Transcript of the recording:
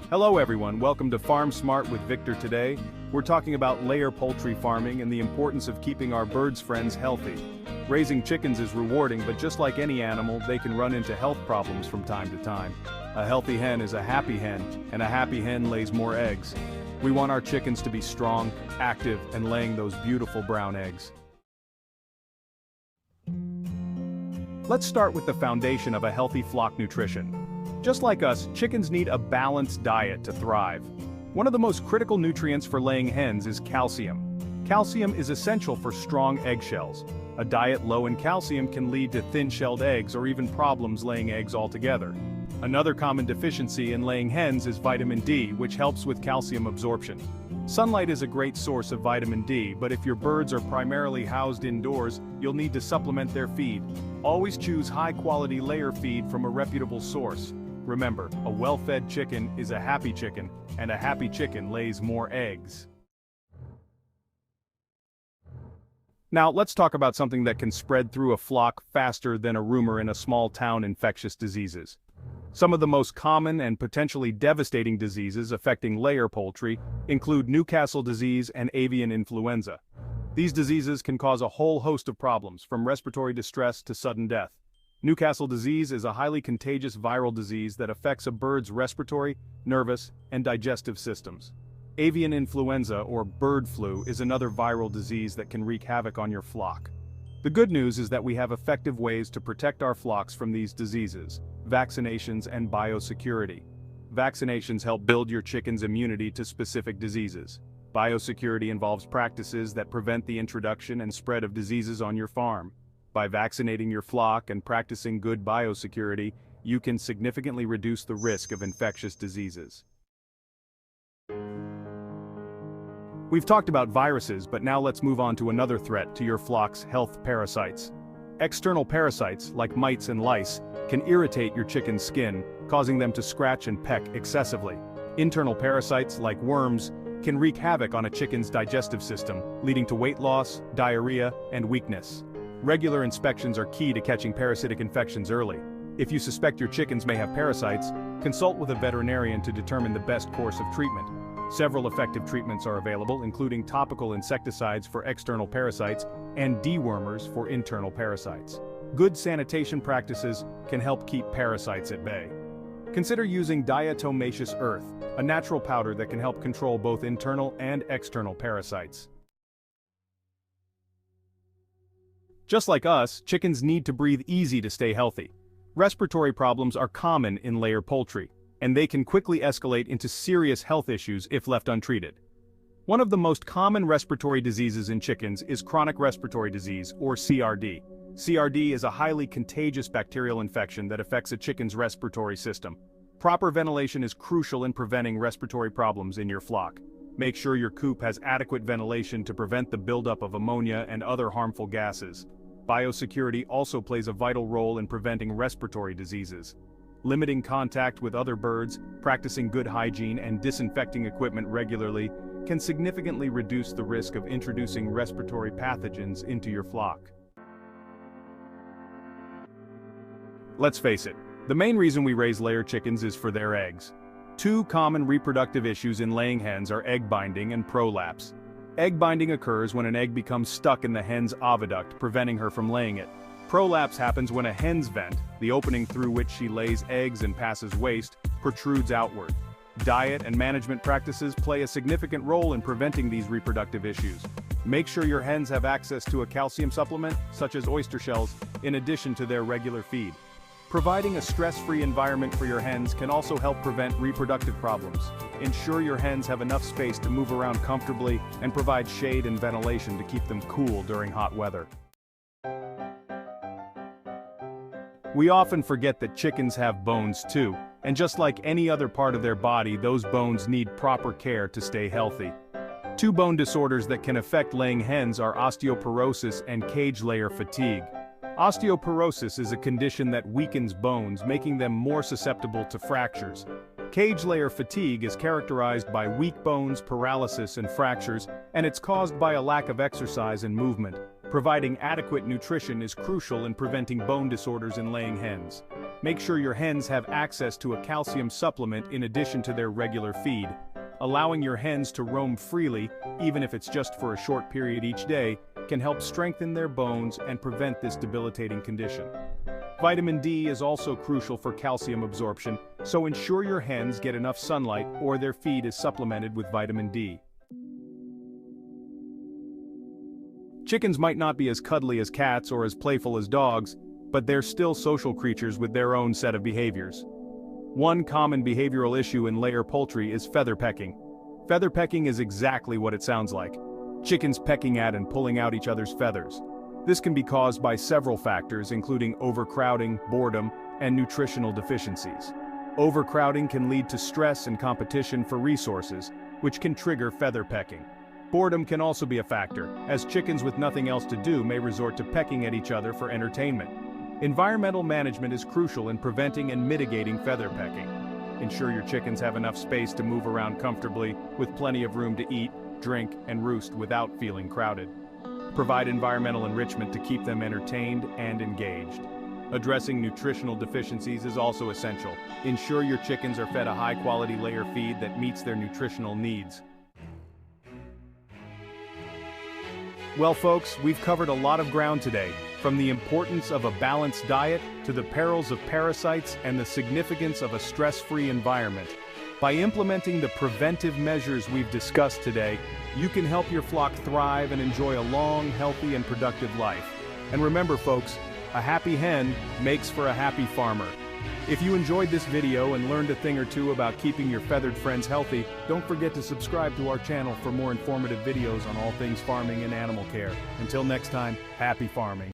Hello everyone, welcome to Farm Smart with Victor. Today, we're talking about layer poultry farming and the importance of keeping our birds friends healthy. Raising chickens is rewarding, but just like any animal, they can run into health problems from time to time. A healthy hen is a happy hen, and a happy hen lays more eggs. We want our chickens to be strong, active, and laying those beautiful brown eggs. Let's start with the foundation of a healthy flock nutrition. Just like us, chickens need a balanced diet to thrive. One of the most critical nutrients for laying hens is calcium. Calcium is essential for strong eggshells. A diet low in calcium can lead to thin-shelled eggs or even problems laying eggs altogether. Another common deficiency in laying hens is vitamin D, which helps with calcium absorption. Sunlight is a great source of vitamin D, but if your birds are primarily housed indoors, you'll need to supplement their feed. Always choose high-quality layer feed from a reputable source. Remember, a well-fed chicken is a happy chicken, and a happy chicken lays more eggs. Now, let's talk about something that can spread through a flock faster than a rumor in a small town: infectious diseases. Some of the most common and potentially devastating diseases affecting layer poultry include Newcastle disease and avian influenza. These diseases can cause a whole host of problems, from respiratory distress to sudden death. Newcastle disease is a highly contagious viral disease that affects a bird's respiratory, nervous, and digestive systems. Avian influenza, or bird flu, is another viral disease that can wreak havoc on your flock. The good news is that we have effective ways to protect our flocks from these diseases: vaccinations and biosecurity. Vaccinations help build your chicken's immunity to specific diseases. Biosecurity involves practices that prevent the introduction and spread of diseases on your farm. By vaccinating your flock and practicing good biosecurity, you can significantly reduce the risk of infectious diseases. We've talked about viruses, but now let's move on to another threat to your flock's health: parasites. External parasites, like mites and lice, can irritate your chicken's skin, causing them to scratch and peck excessively. Internal parasites, like worms, can wreak havoc on a chicken's digestive system, leading to weight loss, diarrhea, and weakness. Regular inspections are key to catching parasitic infections early. If you suspect your chickens may have parasites, consult with a veterinarian to determine the best course of treatment. Several effective treatments are available, including topical insecticides for external parasites and dewormers for internal parasites. Good sanitation practices can help keep parasites at bay. Consider using diatomaceous earth, a natural powder that can help control both internal and external parasites. Just like us, chickens need to breathe easy to stay healthy. Respiratory problems are common in layer poultry, and they can quickly escalate into serious health issues if left untreated. One of the most common respiratory diseases in chickens is chronic respiratory disease, or CRD. CRD is a highly contagious bacterial infection that affects a chicken's respiratory system. Proper ventilation is crucial in preventing respiratory problems in your flock. Make sure your coop has adequate ventilation to prevent the buildup of ammonia and other harmful gases. Biosecurity also plays a vital role in preventing respiratory diseases. Limiting contact with other birds, practicing good hygiene, and disinfecting equipment regularly can significantly reduce the risk of introducing respiratory pathogens into your flock. Let's face it, the main reason we raise layer chickens is for their eggs. Two common reproductive issues in laying hens are egg binding and prolapse. Egg binding occurs when an egg becomes stuck in the hen's oviduct, preventing her from laying it. Prolapse happens when a hen's vent, the opening through which she lays eggs and passes waste, protrudes outward. Diet and management practices play a significant role in preventing these reproductive issues. Make sure your hens have access to a calcium supplement, such as oyster shells, in addition to their regular feed. Providing a stress-free environment for your hens can also help prevent reproductive problems. Ensure your hens have enough space to move around comfortably and provide shade and ventilation to keep them cool during hot weather. We often forget that chickens have bones too, and just like any other part of their body, those bones need proper care to stay healthy. Two bone disorders that can affect laying hens are osteoporosis and cage layer fatigue. Osteoporosis is a condition that weakens bones, making them more susceptible to fractures. Cage layer fatigue is characterized by weak bones, paralysis, and fractures, and it's caused by a lack of exercise and movement. Providing adequate nutrition is crucial in preventing bone disorders in laying hens. Make sure your hens have access to a calcium supplement in addition to their regular feed. Allowing your hens to roam freely, even if it's just for a short period each day, can help strengthen their bones and prevent this debilitating condition. Vitamin D is also crucial for calcium absorption, so ensure your hens get enough sunlight or their feed is supplemented with vitamin D. Chickens might not be as cuddly as cats or as playful as dogs, but they're still social creatures with their own set of behaviors. One common behavioral issue in layer poultry is feather pecking. Feather pecking is exactly what it sounds like. Chickens pecking at and pulling out each other's feathers. This can be caused by several factors, including overcrowding, boredom, and nutritional deficiencies. Overcrowding can lead to stress and competition for resources, which can trigger feather pecking. Boredom can also be a factor, as chickens with nothing else to do may resort to pecking at each other for entertainment. Environmental management is crucial in preventing and mitigating feather pecking. Ensure your chickens have enough space to move around comfortably, with plenty of room to eat, drink, and roost without feeling crowded. Provide environmental enrichment to keep them entertained and engaged. Addressing nutritional deficiencies is also essential. Ensure your chickens are fed a high-quality layer feed that meets their nutritional needs. Well folks, we've covered a lot of ground today, from the importance of a balanced diet to the perils of parasites and the significance of a stress-free environment. By implementing the preventive measures we've discussed today, you can help your flock thrive and enjoy a long, healthy, and productive life. And remember folks, a happy hen makes for a happy farmer. If you enjoyed this video and learned a thing or two about keeping your feathered friends healthy, don't forget to subscribe to our channel for more informative videos on all things farming and animal care. Until next time, happy farming.